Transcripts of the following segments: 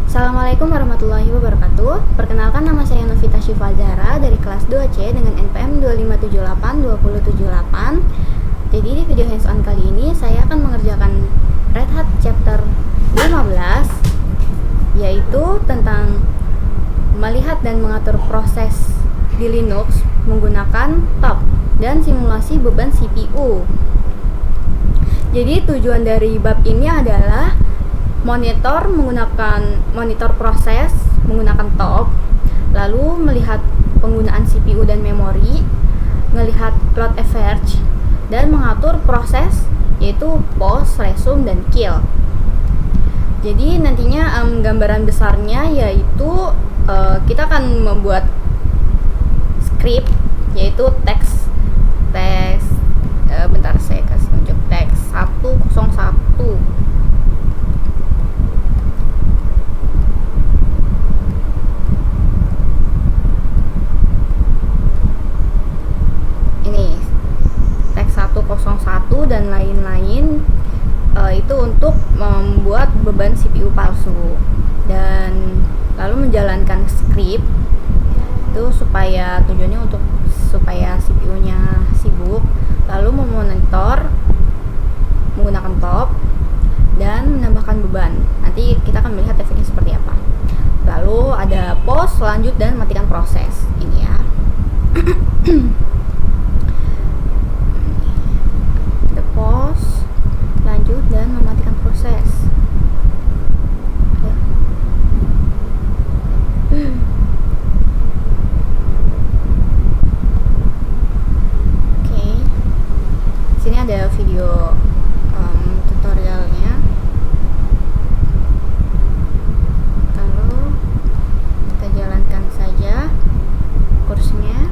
Assalamualaikum warahmatullahi wabarakatuh. Perkenalkan, nama saya Novita Syifa Zahra dari kelas 2C dengan NPM 25782078. Jadi di video hands on kali ini saya akan mengerjakan Red Hat chapter 15, yaitu tentang melihat dan mengatur proses di Linux menggunakan TOP dan simulasi beban CPU. Jadi tujuan dari bab ini adalah monitor proses menggunakan TOP, lalu melihat penggunaan CPU dan memori, melihat load average, dan mengatur proses yaitu post, resume, dan kill. Jadi nantinya gambaran besarnya yaitu kita akan membuat script yaitu teks bentar saya kasih tunjuk teks 101. Dan lain-lain, itu untuk membuat beban CPU palsu dan lalu menjalankan script itu tujuannya supaya CPU-nya sibuk, lalu memonitor menggunakan TOP dan menambahkan beban. Nanti kita akan melihat efeknya seperti apa. Lalu ada pause, lanjut, dan matikan proses ini ya. Pause, lanjut, dan mematikan proses. Oke. Sini ada video tutorialnya. Lalu kita jalankan saja kursnya.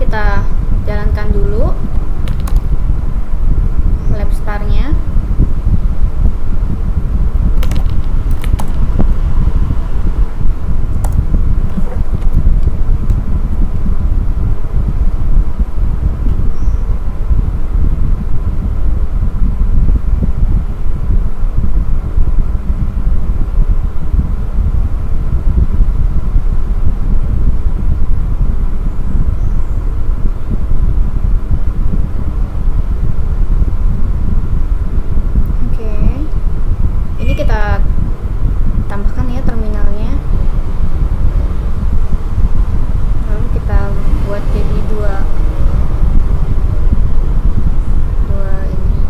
Kita jalankan dulu lab star-nya. Kita tambahkan ya terminalnya, lalu kita buat jadi dua ini.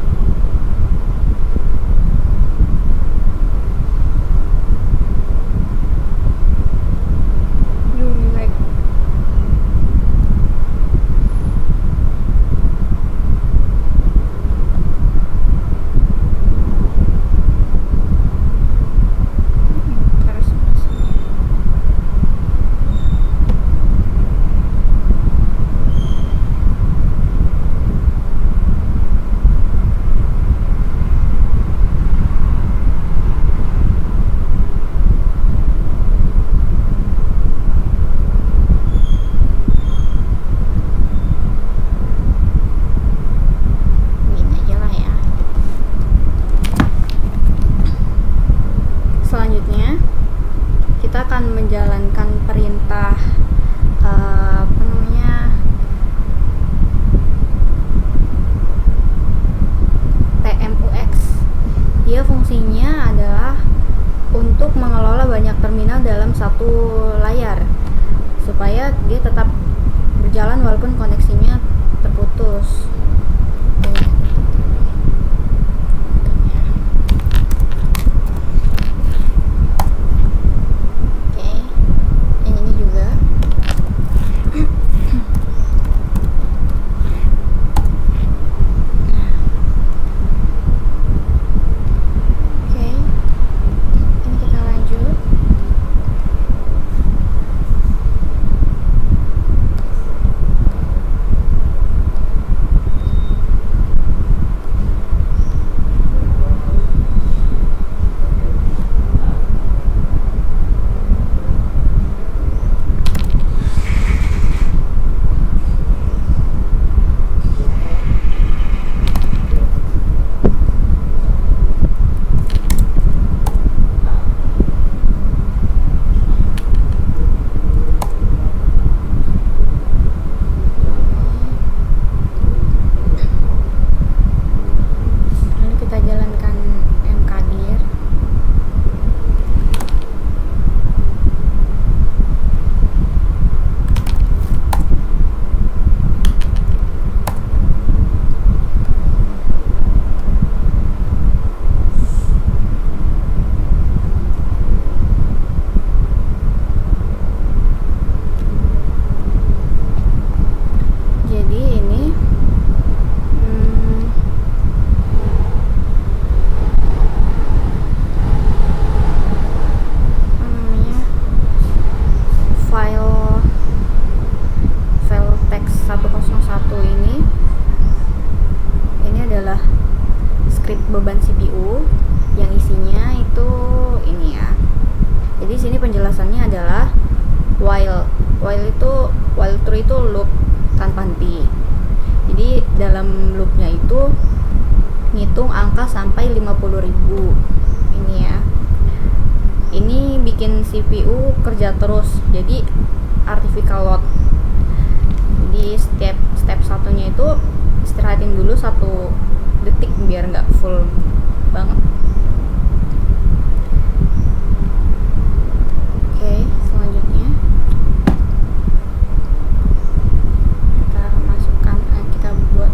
Selanjutnya kita akan menjalankan perintah tmux. Dia fungsinya adalah untuk mengelola banyak terminal dalam satu layar supaya dia tetap berjalan walaupun koneksinya terputus. diatur itu loop tanpa henti. Jadi dalam loopnya itu ngitung angka sampai 50.000 ini ya. Ini bikin CPU kerja terus, jadi artificial load. Jadi step satunya itu istirahatin dulu 1 detik biar nggak full banget. Oke, selanjutnya kita masukkan, kita buat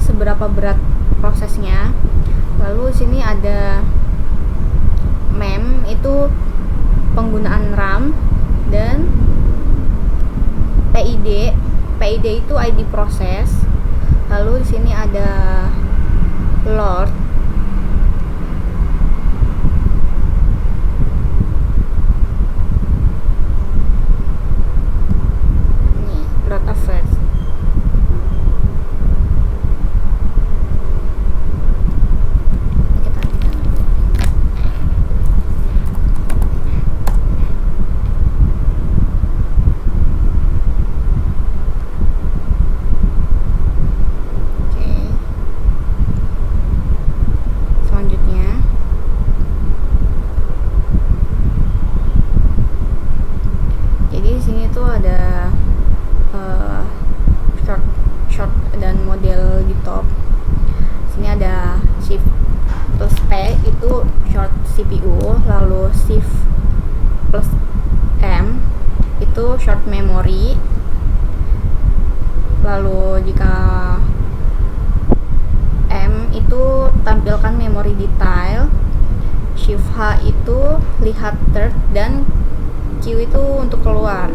seberapa berat prosesnya. Lalu sini ada mem, itu penggunaan RAM, dan PID. PID itu ID proses. Lalu di sini ada load. Nih, load affairs. CPU, lalu shift plus M itu short memory. Lalu jika M itu tampilkan memori detail, shift H itu lihat third, dan Q itu untuk keluar.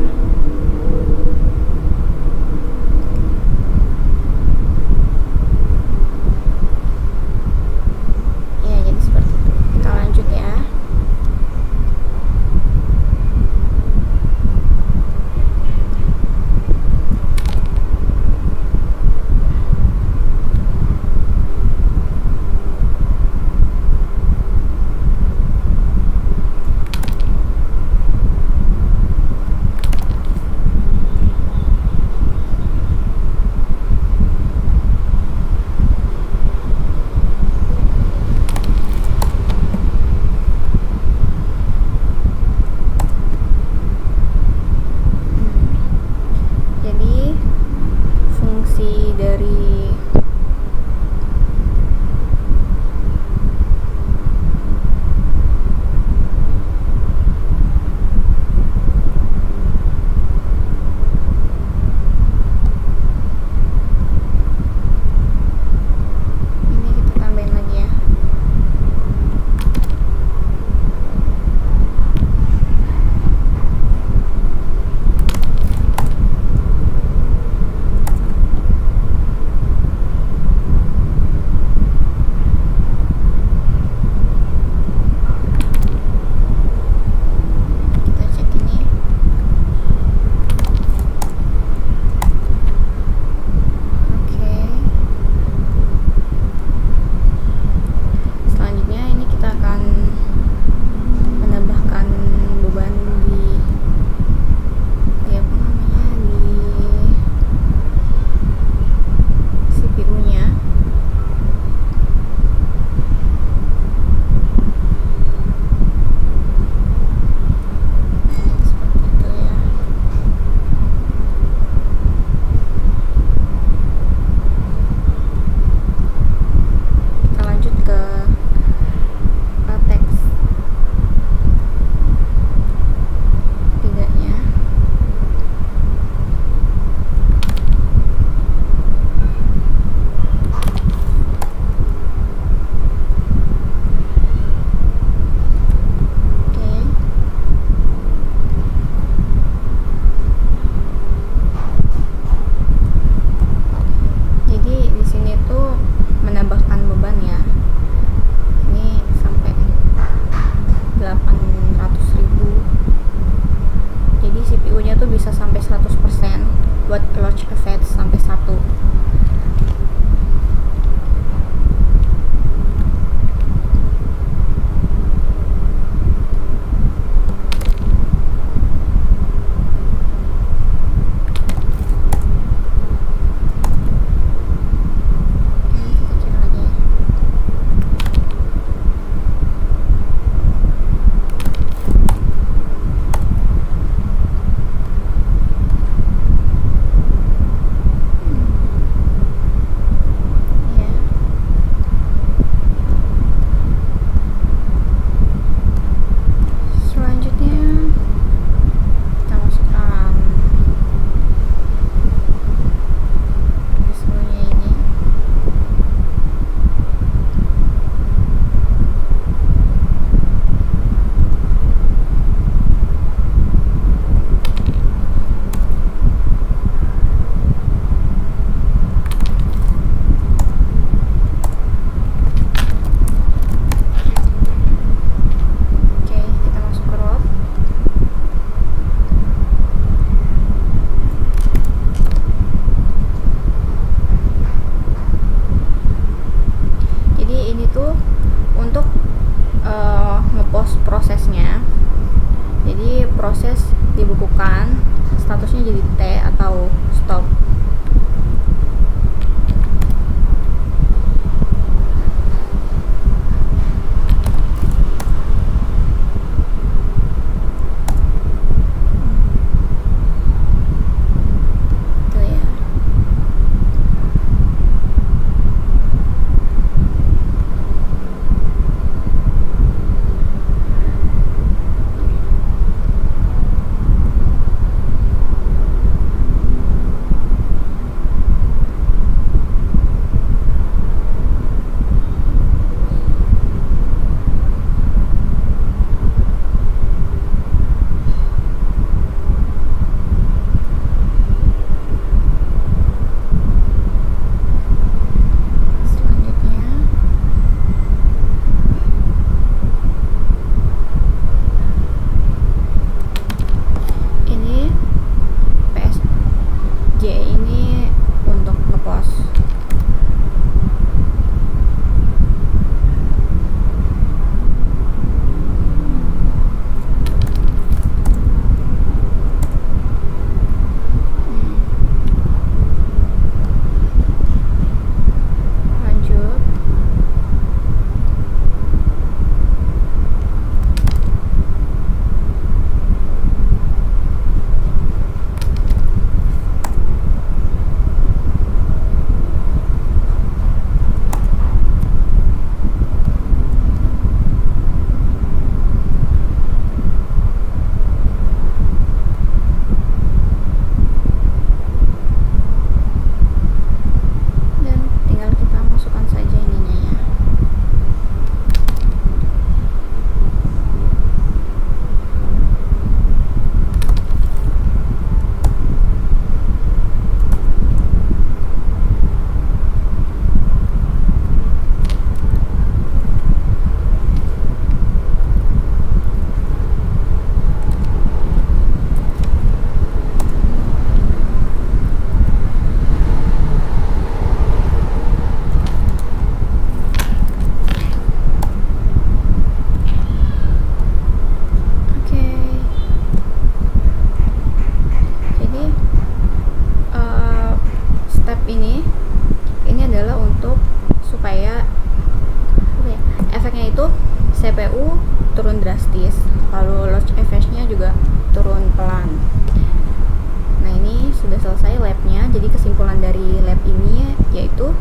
proses dibukukan, statusnya jadi T atau stop. Itu ya. Selanjutnya ini PSJ ini untuk ngepost. Lanjut. Dan tinggal kita masukkan saja ininya ya. Oke. Jadi step ini adalah untuk supaya apa ya, efeknya itu CPU turun drastis, lalu load FH-nya juga turun pelan. Nah, ini sudah selesai labnya. Jadi kesimpulan dari lab ini yaitu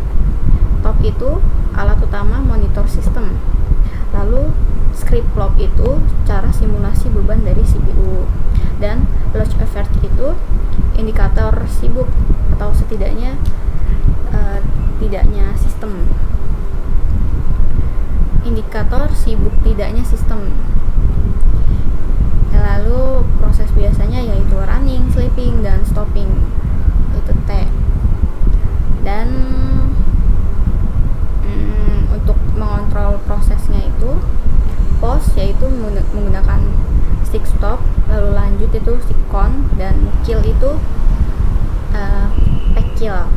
top itu alat utama monitor sistem, lalu script plot itu cara simulasi beban dari CPU, dan load FH itu indikator sibuk atau setidaknya tidaknya sistem, indikator sibuk tidaknya sistem. Lalu proses biasanya yaitu running, sleeping, dan stopping, itu T. Dan untuk mengontrol prosesnya itu pause yaitu menggunakan stick stop, lalu lanjut itu stick con, dan kill itu pack kill.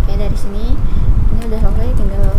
Oke, dari sini ini udah selesai, tinggal